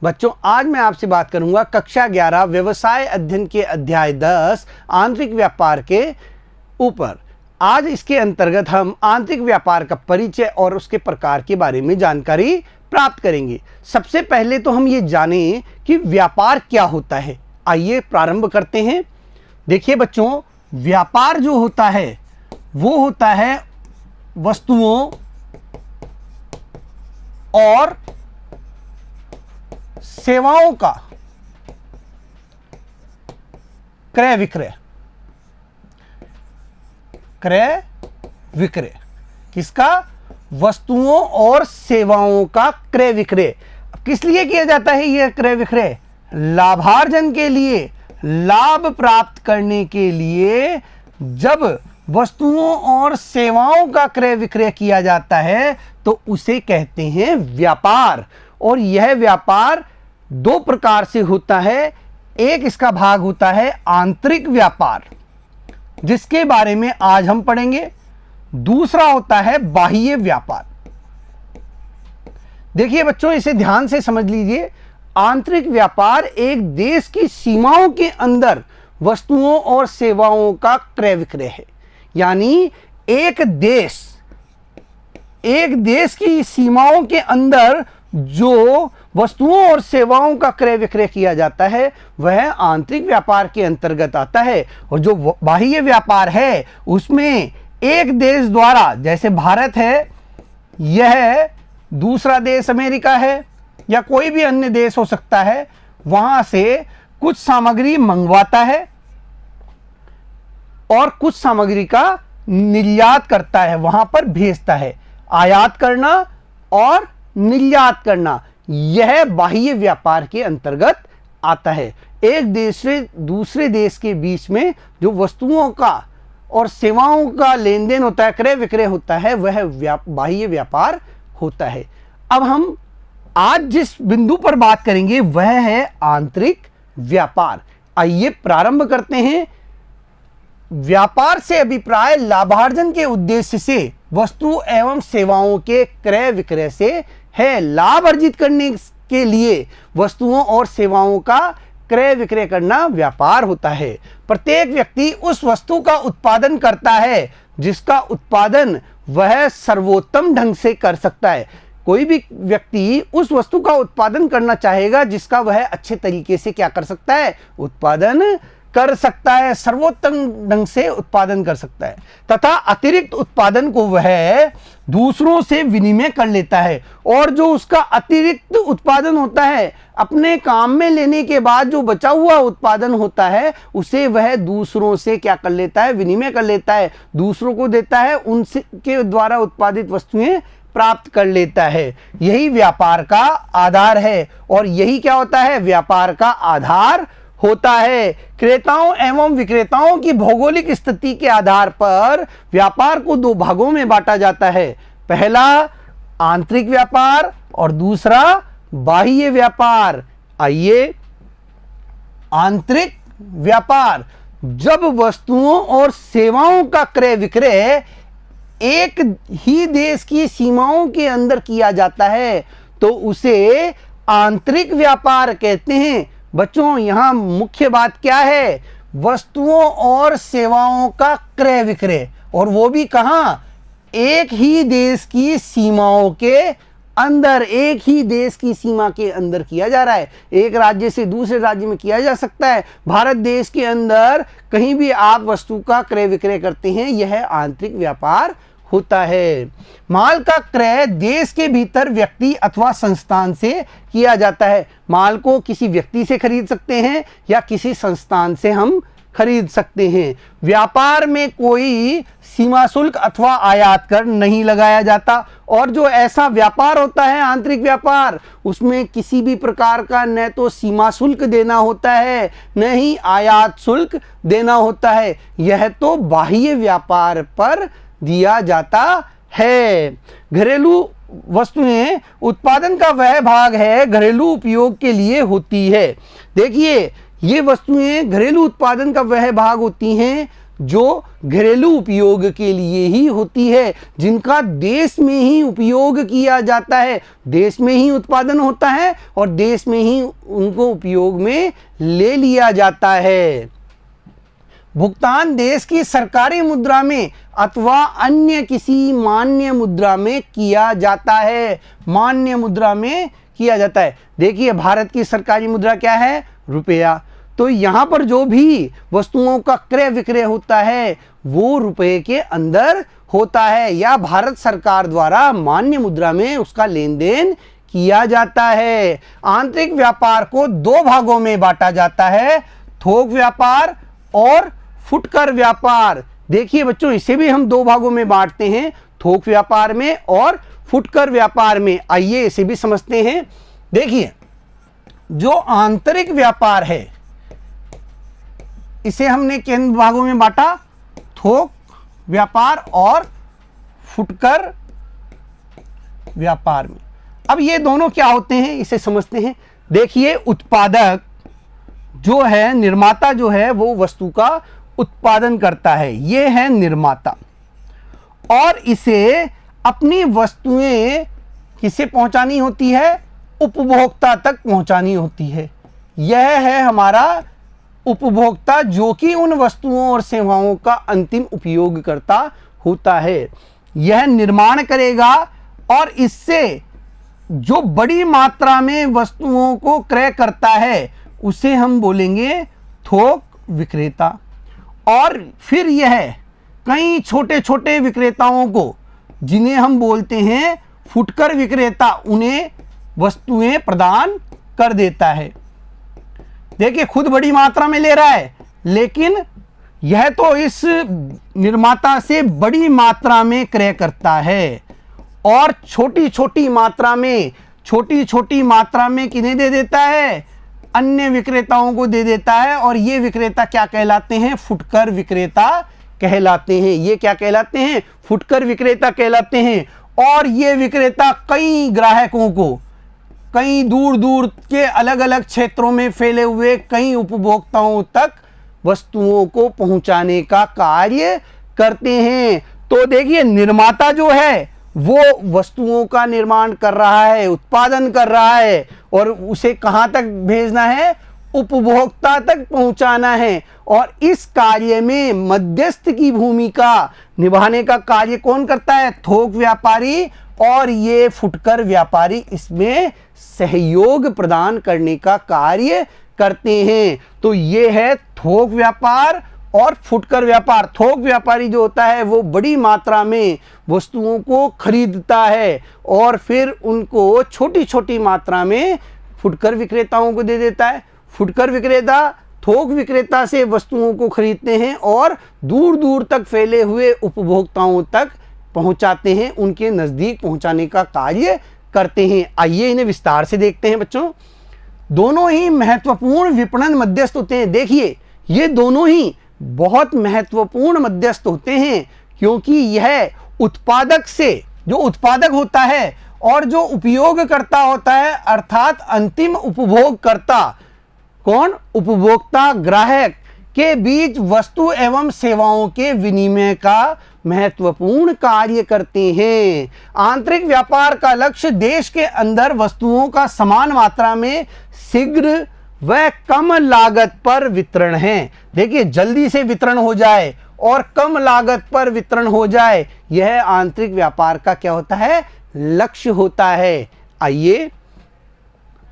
बच्चों, आज मैं आपसे बात करूंगा कक्षा 11 व्यवसाय अध्ययन के अध्याय 10 आंतरिक व्यापार के ऊपर। आज इसके अंतर्गत हम आंतरिक व्यापार का परिचय और उसके प्रकार के बारे में जानकारी प्राप्त करेंगे। सबसे पहले तो हम ये जानें कि व्यापार क्या होता है। आइए प्रारंभ करते हैं। देखिए बच्चों, व्यापार जो होता है वो होता है वस्तुओं और सेवाओं का क्रय विक्रय। क्रय विक्रय किसका? वस्तुओं और सेवाओं का क्रय विक्रय। किस लिए किया जाता है यह क्रय विक्रय? लाभार्जन के लिए, लाभ प्राप्त करने के लिए। जब वस्तुओं और सेवाओं का क्रय विक्रय किया जाता है तो उसे कहते हैं व्यापार। और यह व्यापार दो प्रकार से होता है। एक इसका भाग होता है आंतरिक व्यापार, जिसके बारे में आज हम पढ़ेंगे। दूसरा होता है बाह्य व्यापार। देखिए बच्चों, इसे ध्यान से समझ लीजिए। आंतरिक व्यापार एक देश की सीमाओं के अंदर वस्तुओं और सेवाओं का क्रय विक्रय है। यानी एक देश की सीमाओं के अंदर जो वस्तुओं और सेवाओं का क्रय विक्रय किया जाता है वह आंतरिक व्यापार के अंतर्गत आता है। और जो बाह्य व्यापार है उसमें एक देश द्वारा, जैसे भारत है, यह दूसरा देश अमेरिका है या कोई भी अन्य देश हो सकता है, वहां से कुछ सामग्री मंगवाता है और कुछ सामग्री का निर्यात करता है, वहां पर भेजता है। आयात करना और निर्यात करना यह बाह्य व्यापार के अंतर्गत आता है। एक देश से दूसरे देश के बीच में जो वस्तुओं का और सेवाओं का लेन देन होता है, क्रय विक्रय होता है, वह बाह्य व्यापार होता है। अब हम आज जिस बिंदु पर बात करेंगे वह है आंतरिक व्यापार। आइए प्रारंभ करते हैं। व्यापार से अभिप्राय लाभार्जन के उद्देश्य से वस्तु एवं सेवाओं के क्रय विक्रय से है। लाभ अर्जित करने के लिए वस्तुओं और सेवाओं का क्रय विक्रय करना व्यापार होता है। प्रत्येक व्यक्ति उस वस्तु का उत्पादन करता है जिसका उत्पादन वह सर्वोत्तम ढंग से कर सकता है। कोई भी व्यक्ति उस वस्तु का उत्पादन करना चाहेगा जिसका वह अच्छे तरीके से क्या कर सकता है? उत्पादन कर सकता है, सर्वोत्तम ढंग से उत्पादन कर सकता है। तथा अतिरिक्त उत्पादन को वह दूसरों से विनिमय कर लेता है। और जो उसका अतिरिक्त उत्पादन होता है, अपने काम में लेने के बाद जो बचा हुआ उत्पादन होता है, उसे वह दूसरों से क्या कर लेता है? विनिमय कर लेता है, दूसरों को देता है, उनके द्वारा उत्पादित वस्तुएं प्राप्त कर लेता है। यही व्यापार का आधार है। और यही क्या होता है? व्यापार का आधार होता है। क्रेताओं एवं विक्रेताओं की भौगोलिक स्थिति के आधार पर व्यापार को दो भागों में बांटा जाता है। पहला आंतरिक व्यापार और दूसरा बाह्य व्यापार। आइए, आंतरिक व्यापार, जब वस्तुओं और सेवाओं का क्रय विक्रय एक ही देश की सीमाओं के अंदर किया जाता है तो उसे आंतरिक व्यापार कहते हैं। बच्चों, यहां मुख्य बात क्या है? वस्तुओं और सेवाओं का क्रय विक्रय, और वो भी कहां? एक ही देश की सीमाओं के अंदर, एक ही देश की सीमा के अंदर किया जा रहा है। एक राज्य से दूसरे राज्य में किया जा सकता है। भारत देश के अंदर कहीं भी आप वस्तु का क्रय विक्रय करते हैं, यह आंतरिक व्यापार होता है। माल का क्रय देश के भीतर व्यक्ति अथवा संस्थान से किया जाता है। माल को किसी व्यक्ति से खरीद सकते हैं या किसी संस्थान से हम खरीद सकते हैं। व्यापार में कोई सीमा शुल्क अथवा आयात कर नहीं लगाया जाता। और जो ऐसा व्यापार होता है आंतरिक व्यापार, उसमें किसी भी प्रकार का न तो सीमा शुल्क देना होता है न ही आयात शुल्क देना होता है। यह तो बाह्य व्यापार पर दिया जाता है। घरेलू वस्तुएं उत्पादन का वह भाग है घरेलू उपयोग के लिए होती है। देखिए, ये वस्तुएं घरेलू उत्पादन का वह भाग होती हैं जो घरेलू उपयोग के लिए ही होती है, जिनका देश में ही उपयोग किया जाता है, देश में ही उत्पादन होता है और देश में ही उनको उपयोग में ले लिया जाता है। भुगतान देश की सरकारी मुद्रा में अथवा अन्य किसी मान्य मुद्रा में किया जाता है, मान्य मुद्रा में किया जाता है। देखिए भारत की सरकारी मुद्रा क्या है? रुपया। तो यहाँ पर जो भी वस्तुओं का क्रय विक्रय होता है वो रुपए के अंदर होता है या भारत सरकार द्वारा मान्य मुद्रा में उसका लेन देन किया जाता है। आंतरिक व्यापार को दो भागों में बांटा जाता है, थोक व्यापार और फुटकर व्यापार। देखिए बच्चों, इसे भी हम दो भागों में बांटते हैं, थोक व्यापार में और फुटकर व्यापार में। आइए इसे भी समझते हैं। देखिए जो आंतरिक व्यापार है इसे हमने किन भागों में बांटा? थोक व्यापार और फुटकर व्यापार में। अब ये दोनों क्या होते हैं इसे समझते हैं। देखिए उत्पादक जो है, निर्माता जो है वो वस्तु का उत्पादन करता है, ये है निर्माता, और इसे अपनी वस्तुएं किसे पहुंचानी होती है? उपभोक्ता तक पहुंचानी होती है। यह है हमारा उपभोक्ता जो कि उन वस्तुओं और सेवाओं का अंतिम उपयोगकर्ता होता है। यह निर्माण करेगा और इससे जो बड़ी मात्रा में वस्तुओं को क्रय करता है उसे हम बोलेंगे थोक विक्रेता। और फिर यह कई छोटे छोटे विक्रेताओं को, जिन्हें हम बोलते हैं फुटकर विक्रेता, उन्हें वस्तुएं प्रदान कर देता है। देखिए खुद बड़ी मात्रा में ले रहा है, लेकिन यह तो इस निर्माता से बड़ी मात्रा में क्रय करता है और छोटी छोटी मात्रा में किन्हें दे देता है? अन्य विक्रेताओं को दे देता है। और ये विक्रेता क्या कहलाते हैं? फुटकर विक्रेता कहलाते हैं। ये क्या कहलाते हैं? फुटकर विक्रेता कहलाते हैं। और ये विक्रेता कई ग्राहकों को, कई दूर दूर के अलग अलग क्षेत्रों में फैले हुए कई उपभोक्ताओं तक वस्तुओं को पहुंचाने का कार्य करते हैं। तो देखिए निर्माता जो है वो वस्तुओं का निर्माण कर रहा है, उत्पादन कर रहा है, और उसे कहां तक भेजना है? उपभोक्ता तक पहुंचाना है। और इस कार्य में मध्यस्थ की भूमिका निभाने का कार्य कौन करता है? थोक व्यापारी और ये फुटकर व्यापारी इसमें सहयोग प्रदान करने का कार्य करते हैं। तो ये है थोक व्यापार और फुटकर व्यापार। थोक व्यापारी जो होता है वो बड़ी मात्रा में वस्तुओं को खरीदता है और फिर उनको छोटी छोटी मात्रा में फुटकर विक्रेताओं को दे देता है। फुटकर विक्रेता थोक विक्रेता से वस्तुओं को खरीदते हैं और दूर दूर तक फैले हुए उपभोक्ताओं तक पहुंचाते हैं, उनके नज़दीक पहुंचाने का कार्य करते हैं। आइए इन्हें विस्तार से देखते हैं बच्चों। दोनों ही महत्वपूर्ण विपणन मध्यस्थ होते हैं। देखिए ये दोनों ही बहुत महत्वपूर्ण मध्यस्थ होते हैं, क्योंकि यह उत्पादक से, जो उत्पादक होता है और जो उपयोगकर्ता होता है, अर्थात अंतिम उपभोगकर्ता, कौन? उपभोक्ता, ग्राहक के बीच वस्तु एवं सेवाओं के विनिमय का महत्वपूर्ण कार्य करते हैं। आंतरिक व्यापार का लक्ष्य देश के अंदर वस्तुओं का समान मात्रा में शीघ्र व कम लागत पर वितरण है। देखिए जल्दी से वितरण हो जाए और कम लागत पर वितरण हो जाए, यह आंतरिक व्यापार का क्या होता है? लक्ष्य होता है। आइए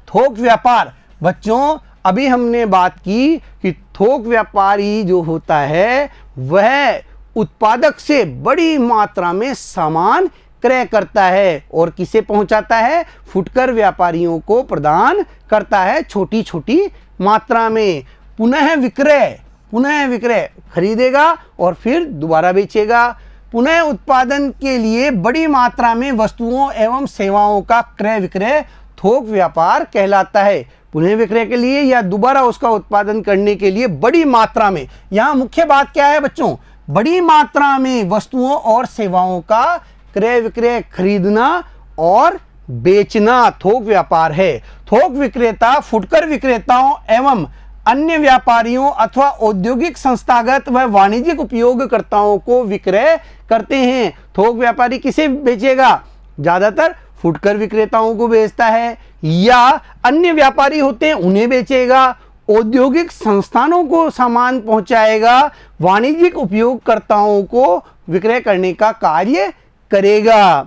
थोक व्यापार। बच्चों अभी हमने बात की कि थोक व्यापारी जो होता है वह उत्पादक से बड़ी मात्रा में सामान क्रय करता है और किसे पहुंचाता है? फुटकर व्यापारियों को प्रदान करता है छोटी छोटी मात्रा में। पुनः विक्रय खरीदेगा और फिर दोबारा बेचेगा। पुनः उत्पादन के लिए बड़ी मात्रा में वस्तुओं एवं सेवाओं का क्रय विक्रय थोक व्यापार कहलाता है। पुनः विक्रय के लिए या दोबारा उसका उत्पादन करने के लिए बड़ी मात्रा में, यहाँ मुख्य बात क्या है बच्चों? बड़ी मात्रा में वस्तुओं और सेवाओं का क्रय विक्रय, खरीदना और बेचना थोक व्यापार है। थोक विक्रेता फुटकर विक्रेताओं एवं अन्य व्यापारियों अथवा औद्योगिक संस्थागत व वाणिज्यिक उपयोगकर्ताओं को विक्रय करते हैं। थोक व्यापारी किसे बेचेगा? ज्यादातर फुटकर विक्रेताओं को बेचता है, या अन्य व्यापारी होते हैं उन्हें बेचेगा, औद्योगिक संस्थानों को सामान पहुंचाएगा, वाणिज्यिक उपयोगकर्ताओं को विक्रय करने का कार्य करेगा।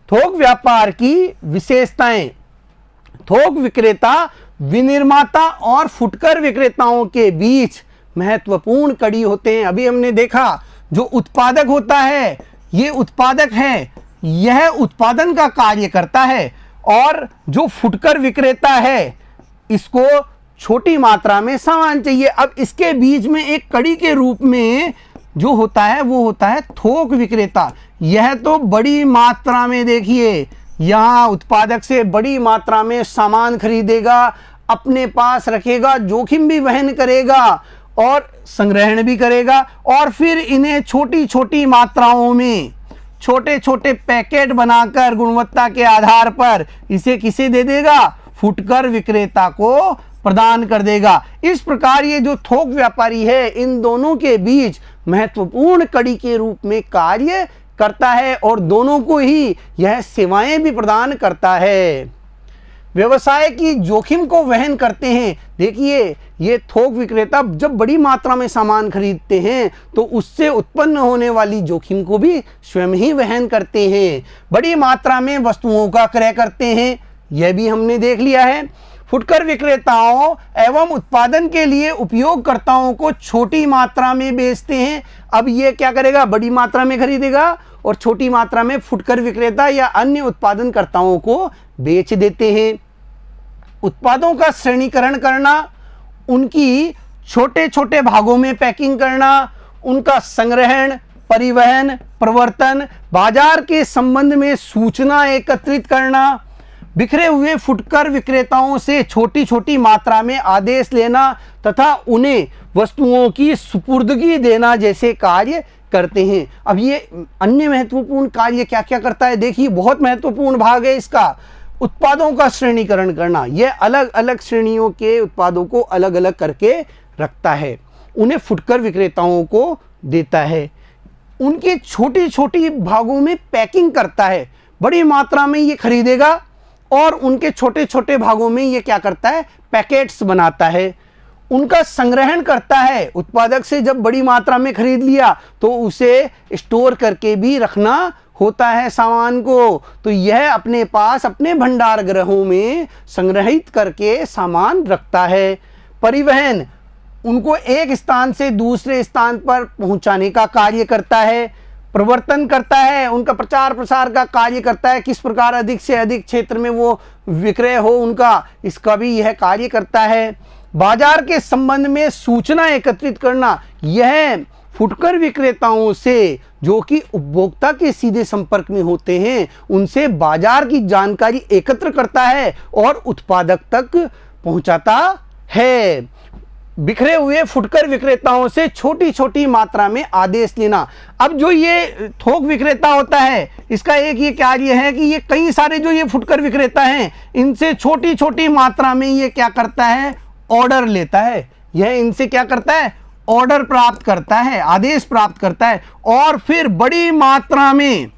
थोक व्यापार की विशेषताएं। थोक विक्रेता विनिर्माता और फुटकर विक्रेताओं के बीच महत्वपूर्ण कड़ी होते हैं। अभी हमने देखा जो उत्पादक होता है, ये उत्पादक है, यह उत्पादन का कार्य करता है, और जो फुटकर विक्रेता है इसको छोटी मात्रा में सामान चाहिए। अब इसके बीच में एक कड़ी के रूप में जो होता है वो होता है थोक विक्रेता। यह तो बड़ी मात्रा में, देखिए यहाँ उत्पादक से बड़ी मात्रा में सामान खरीदेगा, अपने पास रखेगा, जोखिम भी वहन करेगा और संग्रहण भी करेगा, और फिर इन्हें छोटी छोटी मात्राओं में छोटे छोटे पैकेट बनाकर गुणवत्ता के आधार पर इसे किसे दे देगा? फुटकर विक्रेता को प्रदान कर देगा। इस प्रकार ये जो थोक व्यापारी है इन दोनों के बीच महत्वपूर्ण कड़ी के रूप में कार्य करता है, और दोनों को ही यह सेवाएं भी प्रदान करता है। व्यवसाय की जोखिम को वहन करते हैं। देखिए ये थोक विक्रेता जब बड़ी मात्रा में सामान खरीदते हैं तो उससे उत्पन्न होने वाली जोखिम को भी स्वयं ही वहन करते हैं। बड़ी मात्रा में वस्तुओं का क्रय करते हैं, यह भी हमने देख लिया है। फुटकर विक्रेताओं एवं उत्पादन के लिए उपयोगकर्ताओं को छोटी मात्रा में बेचते हैं। अब ये क्या करेगा? बड़ी मात्रा में खरीदेगा और छोटी मात्रा में फुटकर विक्रेता या अन्य उत्पादनकर्ताओं को बेच देते हैं। उत्पादों का श्रेणीकरण करना, उनकी छोटे छोटे भागों में पैकिंग करना, उनका संग्रहण, परिवहन, प्रवर्तन, बाजार के संबंध में सूचना एकत्रित करना, बिखरे हुए फुटकर विक्रेताओं से छोटी छोटी मात्रा में आदेश लेना तथा उन्हें वस्तुओं की सुपुर्दगी देना जैसे कार्य करते हैं। अब ये अन्य महत्वपूर्ण कार्य क्या क्या करता है? देखिए बहुत महत्वपूर्ण भाग है इसका। उत्पादों का श्रेणीकरण करना, यह अलग अलग श्रेणियों के उत्पादों को अलग अलग करके रखता है, उन्हें फुटकर विक्रेताओं को देता है, उनके छोटी छोटी भागों में पैकिंग करता है। बड़ी मात्रा में ये खरीदेगा और उनके छोटे छोटे भागों में ये क्या करता है? पैकेट्स बनाता है। उनका संग्रहण करता है, उत्पादक से जब बड़ी मात्रा में खरीद लिया तो उसे स्टोर करके भी रखना होता है सामान को, तो यह अपने पास अपने भंडार गृहों में संग्रहित करके सामान रखता है। परिवहन, उनको एक स्थान से दूसरे स्थान पर पहुंचाने का कार्य करता है। प्रवर्तन करता है, उनका प्रचार प्रसार का कार्य करता है, किस प्रकार अधिक से अधिक क्षेत्र में वो विक्रय हो उनका, इसका भी यह कार्य करता है। बाजार के संबंध में सूचना एकत्रित करना, यह फुटकर विक्रेताओं से जो कि उपभोक्ता के सीधे संपर्क में होते हैं उनसे बाजार की जानकारी एकत्र करता है और उत्पादक तक पहुंचाता है। बिखरे हुए फुटकर विक्रेताओं से छोटी छोटी मात्रा में आदेश लेना। अब जो ये थोक विक्रेता होता है इसका एक ये कार्य है कि ये कई सारे जो ये फुटकर विक्रेता हैं इनसे छोटी छोटी मात्रा में ये क्या करता है? ऑर्डर लेता है। यह इनसे क्या करता है? ऑर्डर प्राप्त करता है, आदेश प्राप्त करता है, और फिर बड़ी मात्रा में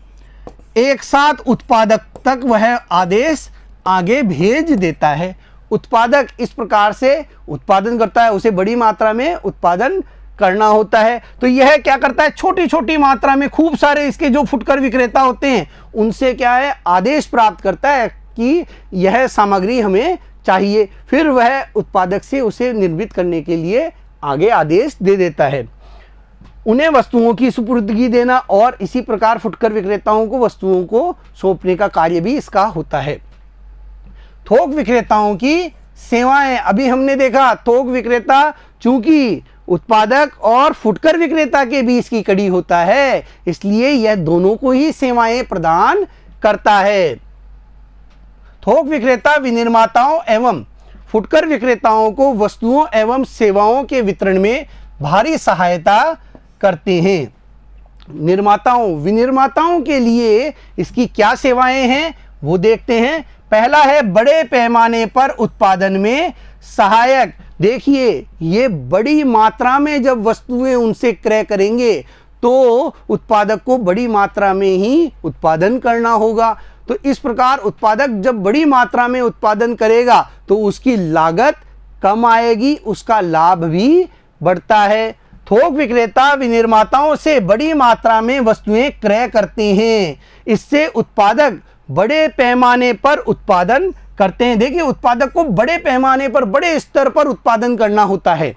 एक साथ उत्पादक तक वह आदेश आगे भेज देता है। उत्पादक इस प्रकार से उत्पादन करता है, उसे बड़ी मात्रा में उत्पादन करना होता है। तो यह क्या करता है? छोटी छोटी मात्रा में खूब सारे इसके जो फुटकर विक्रेता होते हैं उनसे क्या है? आदेश प्राप्त करता है कि यह सामग्री हमें चाहिए, फिर वह उत्पादक से उसे निर्मित करने के लिए आगे आदेश दे देता है। उन्हें वस्तुओं की सुपुर्दगी देना, और इसी प्रकार फुटकर विक्रेताओं को वस्तुओं को सौंपने का कार्य भी इसका होता है। थोक विक्रेताओं की सेवाएं, अभी हमने देखा थोक विक्रेता चूंकि उत्पादक और फुटकर विक्रेता के बीच की कड़ी होता है इसलिए यह दोनों को ही सेवाएं प्रदान करता है। थोक विक्रेता विनिर्माताओं एवं फुटकर विक्रेताओं को वस्तुओं एवं सेवाओं के वितरण में भारी सहायता करते हैं। विनिर्माताओं के लिए इसकी क्या सेवाएं हैं वो देखते हैं। पहला है बड़े पैमाने पर उत्पादन में सहायक। देखिए, ये बड़ी मात्रा में जब वस्तुएं उनसे क्रय करेंगे तो उत्पादक को बड़ी मात्रा में ही उत्पादन करना होगा। तो इस प्रकार उत्पादक जब बड़ी मात्रा में उत्पादन करेगा तो उसकी लागत कम आएगी, उसका लाभ भी बढ़ता है। थोक विक्रेता विनिर्माताओं से बड़ी मात्रा में वस्तुएं क्रय करते हैं, इससे उत्पादक बड़े पैमाने पर उत्पादन करते हैं। देखिए, उत्पादक को बड़े पैमाने पर, बड़े स्तर पर उत्पादन करना होता है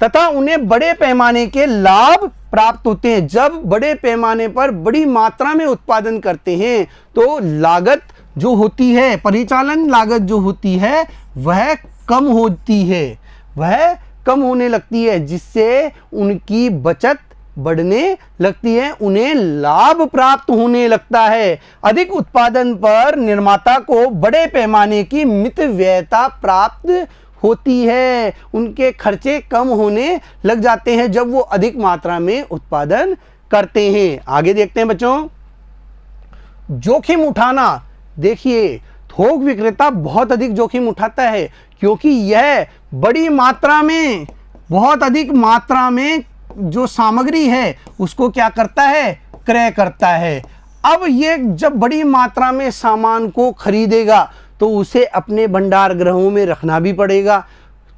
तथा उन्हें बड़े पैमाने के लाभ प्राप्त होते हैं। जब बड़े पैमाने पर बड़ी मात्रा में उत्पादन करते हैं तो लागत जो होती है, परिचालन लागत जो होती है वह कम होती है, वह कम होने लगती है, जिससे उनकी बचत बढ़ने लगती है, उन्हें लाभ प्राप्त होने लगता है। अधिक उत्पादन पर निर्माता को बड़े पैमाने की मितव्ययता प्राप्त होती है, उनके खर्चे कम होने लग जाते हैं जब वो अधिक मात्रा में उत्पादन करते हैं। आगे देखते हैं बच्चों, जोखिम उठाना। देखिए, थोक विक्रेता बहुत अधिक जोखिम उठाता है क्योंकि यह बड़ी मात्रा में, बहुत अधिक मात्रा में जो सामग्री है उसको क्या करता है, क्रय करता है। अब ये जब बड़ी मात्रा में सामान को खरीदेगा तो उसे अपने भंडार गृहों में रखना भी पड़ेगा,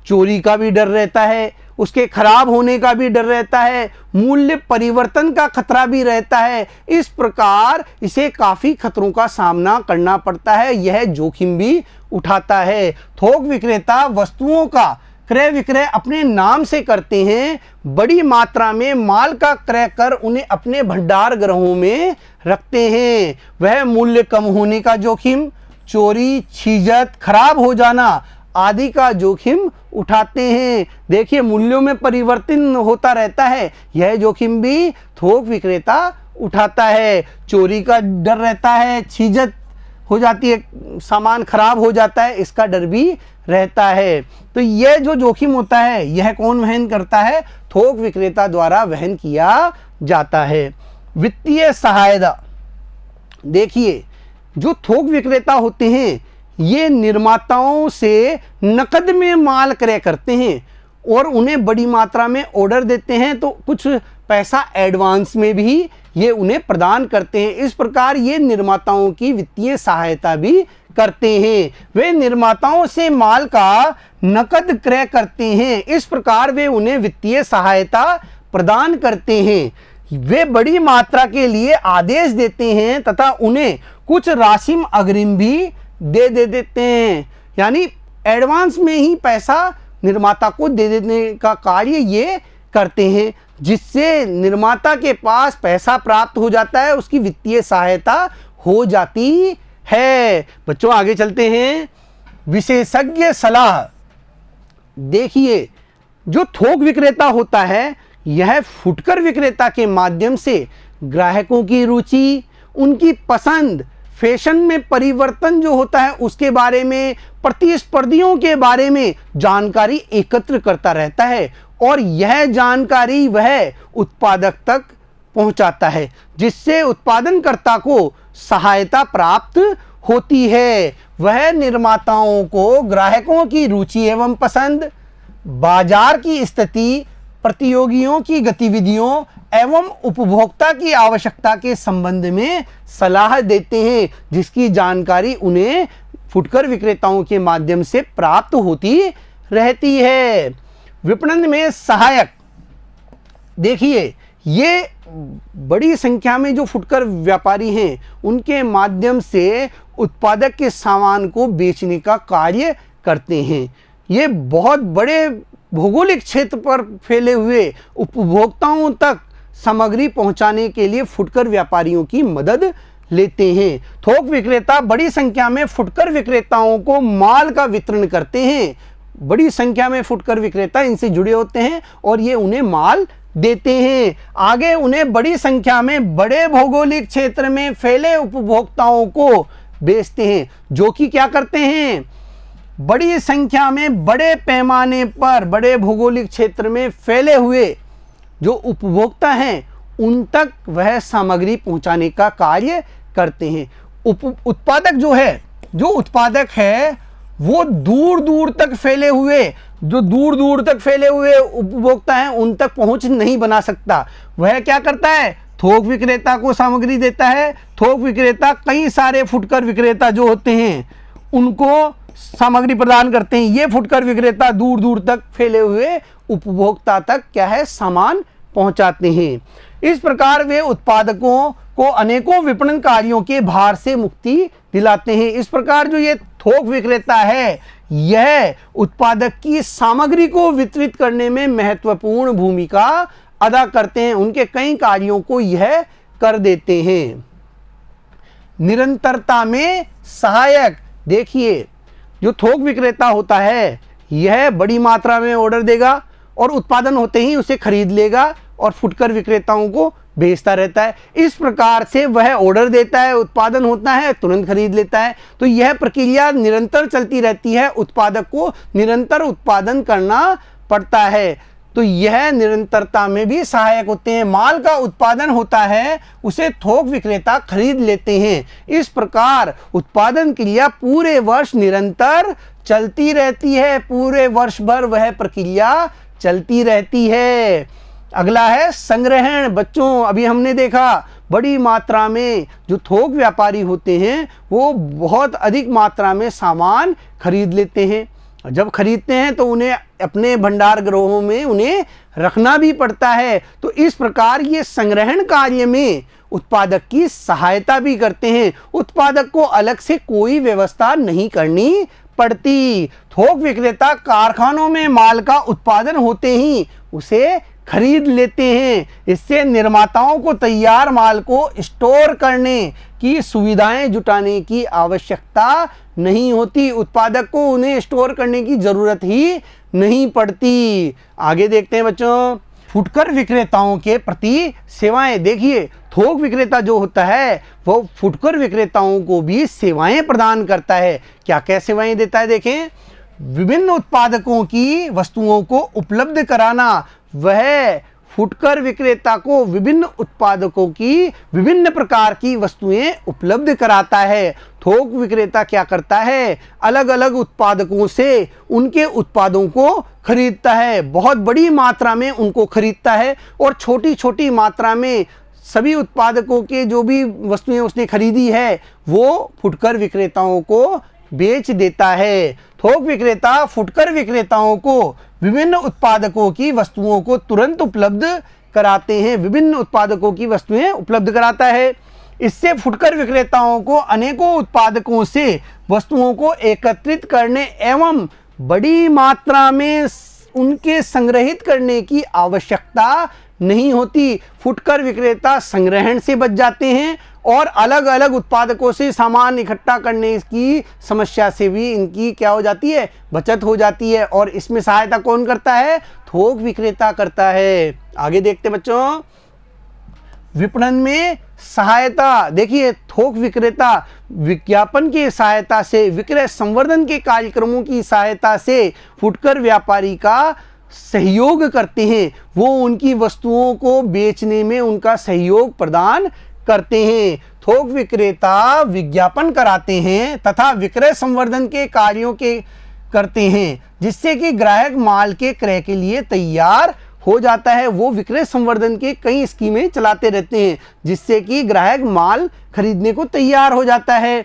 चोरी का भी डर रहता है, उसके खराब होने का भी डर रहता है, मूल्य परिवर्तन का खतरा भी रहता है। इस प्रकार इसे काफ़ी खतरों का सामना करना पड़ता है, यह जोखिम भी उठाता है। थोक विक्रेता वस्तुओं का क्रय विक्रय अपने नाम से करते हैं, बड़ी मात्रा में माल का क्रय कर उन्हें अपने भंडार गृहों में रखते हैं। वह मूल्य कम होने का जोखिम, चोरी, छीजत, खराब हो जाना आदि का जोखिम उठाते हैं। देखिए, मूल्यों में परिवर्तन होता रहता है, यह जोखिम भी थोक विक्रेता उठाता है। चोरी का डर रहता है, छीजत हो जाती है, सामान खराब हो जाता है, इसका डर भी रहता है। तो यह जो जोखिम होता है यह कौन वहन करता है, थोक विक्रेता द्वारा वहन किया जाता है। वित्तीय सहायता। देखिए, जो थोक विक्रेता होते हैं ये निर्माताओं से नकद में माल क्रय करते हैं और उन्हें बड़ी मात्रा में ऑर्डर देते हैं, तो कुछ पैसा एडवांस में भी ये उन्हें प्रदान करते हैं। इस प्रकार ये निर्माताओं की वित्तीय सहायता भी करते हैं। वे निर्माताओं से माल का नकद क्रय करते हैं, इस प्रकार वे उन्हें वित्तीय सहायता प्रदान करते हैं। वे बड़ी मात्रा के लिए आदेश देते हैं तथा उन्हें कुछ राशि अग्रिम भी दे देते हैं, यानी एडवांस में ही पैसा निर्माता को दे देने का कार्य ये करते हैं, जिससे निर्माता के पास पैसा प्राप्त हो जाता है, उसकी वित्तीय सहायता हो जाती है। बच्चों आगे चलते हैं, विशेषज्ञ सलाह। देखिए, जो थोक विक्रेता होता है यह फुटकर विक्रेता के माध्यम से ग्राहकों की रुचि, उनकी पसंद, फैशन में परिवर्तन जो होता है उसके बारे में, प्रतिस्पर्धियों के बारे में जानकारी एकत्र करता रहता है और यह जानकारी वह उत्पादक तक पहुंचाता है, जिससे उत्पादनकर्ता को सहायता प्राप्त होती है। वह निर्माताओं को ग्राहकों की रुचि एवं पसंद, बाजार की स्थिति, प्रतियोगियों की गतिविधियों एवं उपभोक्ता की आवश्यकता के संबंध में सलाह देते हैं, जिसकी जानकारी उन्हें फुटकर विक्रेताओं के माध्यम से प्राप्त होती रहती है। विपणन में सहायक। देखिए, ये बड़ी संख्या में जो फुटकर व्यापारी हैं उनके माध्यम से उत्पादक के सामान को बेचने का कार्य करते हैं। ये बहुत बड़े भौगोलिक क्षेत्र पर फैले हुए उपभोक्ताओं तक सामग्री पहुंचाने के लिए फुटकर व्यापारियों की मदद लेते हैं। थोक विक्रेता बड़ी संख्या में फुटकर विक्रेताओं को माल का वितरण करते हैं। बड़ी संख्या में फुटकर विक्रेता इनसे जुड़े होते हैं और ये उन्हें माल देते हैं। आगे उन्हें बड़ी संख्या में बड़े भौगोलिक क्षेत्र में फैले उपभोक्ताओं को बेचते हैं, जो कि क्या करते हैं, बड़ी संख्या में बड़े पैमाने पर बड़े भौगोलिक क्षेत्र में फैले हुए जो उपभोक्ता हैं उन तक वह सामग्री पहुंचाने का कार्य करते हैं। उत्पादक जो है जो उत्पादक है वो दूर दूर तक फैले हुए, जो दूर दूर तक फैले हुए उपभोक्ता हैं उन तक पहुंच नहीं बना सकता। वह क्या करता है, थोक विक्रेता को सामग्री देता है। थोक विक्रेता कई सारे फुटकर विक्रेता जो होते हैं उनको सामग्री प्रदान करते हैं। ये फुटकर विक्रेता दूर दूर तक फैले हुए उपभोक्ता तक क्या है, सामान पहुंचाते हैं। इस प्रकार वे उत्पादकों को अनेकों विपणन कार्यों के भार से मुक्ति दिलाते हैं। इस प्रकार जो ये थोक विक्रेता है यह उत्पादक की सामग्री को वितरित करने में महत्वपूर्ण भूमिका अदा करते हैं। उनके कई कार्यों को यह कर देते हैं। निरंतरता में सहायक, देखिए जो थोक विक्रेता होता है यह बड़ी मात्रा में ऑर्डर देगा और उत्पादन होते ही उसे खरीद लेगा और फुटकर विक्रेताओं को भेजता रहता है। इस प्रकार से वह ऑर्डर देता है, उत्पादन होता है, तुरंत खरीद लेता है। तो यह प्रक्रिया निरंतर चलती रहती है, उत्पादक को निरंतर उत्पादन करना पड़ता है। तो यह निरंतरता में भी सहायक होते हैं। माल का उत्पादन होता है, उसे थोक विक्रेता खरीद लेते हैं। इस प्रकार उत्पादन क्रिया पूरे वर्ष निरंतर चलती रहती है, पूरे वर्ष भर वह प्रक्रिया चलती रहती है। अगला है संग्रहण। बच्चों अभी हमने देखा बड़ी मात्रा में जो थोक व्यापारी होते हैं वो बहुत अधिक मात्रा में सामान खरीद लेते हैं। जब खरीदते हैं तो उन्हें अपने भंडार गृहों में उन्हें रखना भी पड़ता है। तो इस प्रकार ये संग्रहण कार्य में उत्पादक की सहायता भी करते हैं। उत्पादक को अलग से कोई व्यवस्था नहीं करनी पड़ती। थोक विक्रेता कारखानों में माल का उत्पादन होते ही उसे खरीद लेते हैं। इससे निर्माताओं को तैयार माल को स्टोर करने की सुविधाएं जुटाने की आवश्यकता नहीं होती। उत्पादक को उन्हें स्टोर करने की जरूरत ही नहीं पड़ती। आगे देखते हैं बच्चों, फुटकर विक्रेताओं के प्रति सेवाएं। देखिए थोक विक्रेता जो होता है वो फुटकर विक्रेताओं को भी सेवाएं प्रदान करता है। क्या क्या सेवाएं देता है, देखें। विभिन्न उत्पादकों की वस्तुओं को उपलब्ध कराना। वह फुटकर विक्रेता को विभिन्न उत्पादकों की विभिन्न प्रकार की वस्तुएं उपलब्ध कराता है। थोक विक्रेता क्या करता है, अलग अलग उत्पादकों से उनके उत्पादों को खरीदता है, बहुत बड़ी मात्रा में उनको खरीदता है और छोटी छोटी मात्रा में सभी उत्पादकों के जो भी वस्तुएं उसने खरीदी है वो फुटकर विक्रेताओं को बेच देता है। थोक विक्रेता फुटकर विक्रेताओं को विभिन्न उत्पादकों की वस्तुओं को तुरंत उपलब्ध कराते हैं, विभिन्न उत्पादकों की वस्तुएं उपलब्ध कराता है। इससे फुटकर विक्रेताओं को अनेकों उत्पादकों से वस्तुओं को एकत्रित करने एवं बड़ी मात्रा में उनके संग्रहित करने की आवश्यकता नहीं होती। फुटकर विक्रेता संग्रहण से बच जाते हैं और अलग अलग उत्पादकों से सामान इकट्ठा करने की समस्या से भी इनकी क्या हो जाती है, बचत हो जाती है। और इसमें सहायता कौन करता है, थोक विक्रेता करता है। आगे देखते बच्चों, विपणन में सहायता। देखिए थोक विक्रेता विज्ञापन की सहायता से, विक्रय संवर्धन के कार्यक्रमों की सहायता से फुटकर व्यापारी का सहयोग करते हैं। वो उनकी वस्तुओं को बेचने में उनका सहयोग प्रदान करते हैं। थोक विक्रेता विज्ञापन कराते हैं तथा विक्रय संवर्धन के कार्यों के करते हैं, जिससे कि ग्राहक माल के क्रय के लिए तैयार हो जाता है। वो विक्रय संवर्धन के कई स्कीमें चलाते रहते हैं जिससे कि ग्राहक माल खरीदने को तैयार हो जाता है।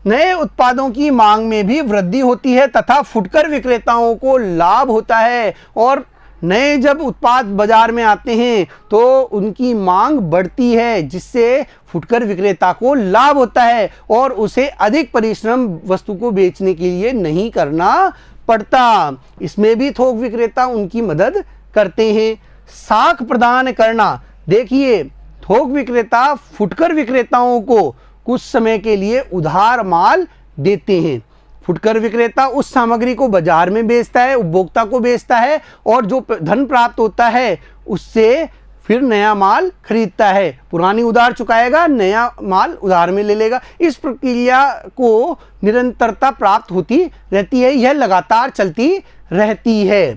नए उत्पादों की मांग में भी वृद्धि होती है तथा फुटकर विक्रेताओं को लाभ होता है। और नए जब उत्पाद बाजार में आते हैं तो उनकी मांग बढ़ती है, जिससे फुटकर विक्रेता को लाभ होता है और उसे अधिक परिश्रम वस्तु को बेचने के लिए नहीं करना पड़ता। इसमें भी थोक विक्रेता उनकी मदद करते हैं। साख प्रदान करना। देखिए थोक विक्रेता फुटकर विक्रेताओं को कुछ समय के लिए उधार माल देते हैं। फुटकर विक्रेता उस सामग्री को बाजार में बेचता है, उपभोक्ता को बेचता है और जो धन प्राप्त होता है उससे फिर नया माल खरीदता है। पुरानी उधार चुकाएगा, नया माल उधार में ले लेगा। इस प्रक्रिया को निरंतरता प्राप्त होती रहती है, यह लगातार चलती रहती है।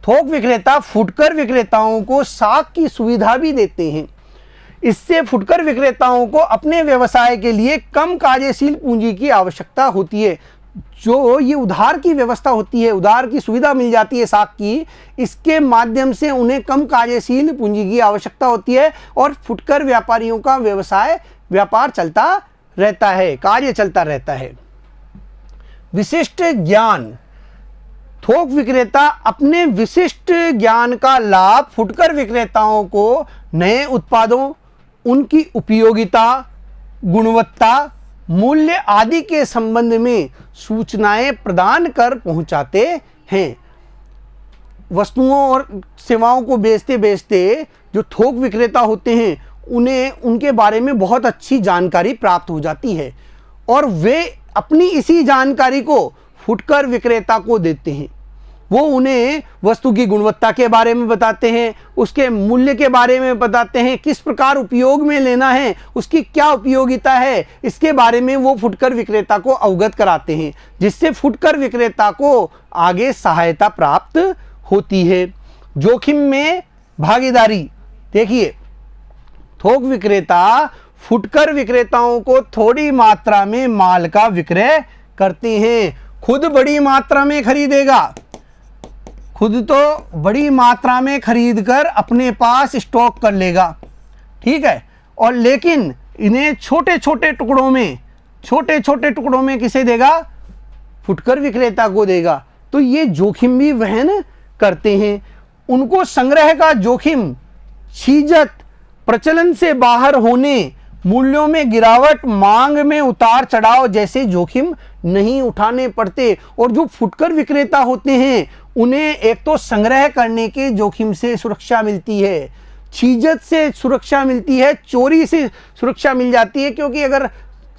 थोक विक्रेता फुटकर विक्रेताओं को साख की सुविधा भी देते हैं। इससे फुटकर विक्रेताओं को अपने व्यवसाय के लिए कम कार्यशील पूंजी की आवश्यकता होती है। जो ये उधार की व्यवस्था होती है, उधार की सुविधा मिल जाती है साख की, इसके माध्यम से उन्हें कम कार्यशील पूंजी की आवश्यकता होती है और फुटकर व्यापारियों का व्यापार चलता रहता है, कार्य चलता रहता है। विशिष्ट ज्ञान। थोक विक्रेता अपने विशिष्ट ज्ञान का लाभ फुटकर विक्रेताओं को नए उत्पादों, उनकी उपयोगिता, गुणवत्ता, मूल्य आदि के संबंध में सूचनाएं प्रदान कर पहुंचाते हैं। वस्तुओं और सेवाओं को बेचते बेचते जो थोक विक्रेता होते हैं उन्हें उनके बारे में बहुत अच्छी जानकारी प्राप्त हो जाती है और वे अपनी इसी जानकारी को फुटकर विक्रेता को देते हैं। वो उन्हें वस्तु की गुणवत्ता के बारे में बताते हैं, उसके मूल्य के बारे में बताते हैं, किस प्रकार उपयोग में लेना है, उसकी क्या उपयोगिता है, इसके बारे में वो फुटकर विक्रेता को अवगत कराते हैं, जिससे फुटकर विक्रेता को आगे सहायता प्राप्त होती है। जोखिम में भागीदारी। देखिए, थोक विक्रेता फुटकर विक्रेताओं को थोड़ी मात्रा में माल का विक्रय करते हैं। खुद बड़ी मात्रा में खरीदेगा, खुद तो बड़ी मात्रा में खरीद कर अपने पास स्टॉक कर लेगा, ठीक है, और लेकिन इन्हें छोटे छोटे टुकड़ों में किसे देगा? फुटकर विक्रेता को देगा। तो ये जोखिम भी वहन करते हैं। उनको संग्रह का जोखिम, छीजत, प्रचलन से बाहर होने, मूल्यों में गिरावट, मांग में उतार चढ़ाव जैसे जोखिम नहीं उठाने पड़ते। और जो फुटकर विक्रेता होते हैं उन्हें एक तो संग्रह करने के जोखिम से सुरक्षा मिलती है, छीजत से सुरक्षा मिलती है, चोरी से सुरक्षा मिल जाती है, क्योंकि अगर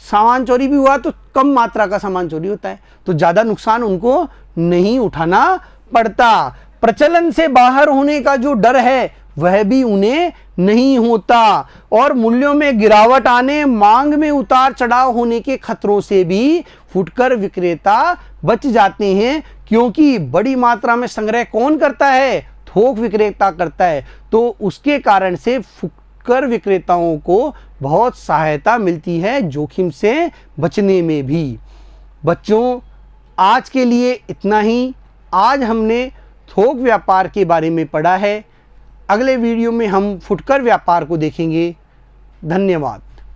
सामान चोरी भी हुआ तो कम मात्रा का सामान चोरी होता है, तो ज़्यादा नुकसान उनको नहीं उठाना पड़ता। प्रचलन से बाहर होने का जो डर है वह भी उन्हें नहीं होता और मूल्यों में गिरावट आने, मांग में उतार चढ़ाव होने के खतरों से भी फुटकर विक्रेता बच जाते हैं, क्योंकि बड़ी मात्रा में संग्रह कौन करता है? थोक विक्रेता करता है। तो उसके कारण से फुटकर विक्रेताओं को बहुत सहायता मिलती है जोखिम से बचने में भी। बच्चों, आज के लिए इतना ही। आज हमने थोक व्यापार के बारे में पढ़ा है। अगले वीडियो में हम फुटकर व्यापार को देखेंगे। धन्यवाद।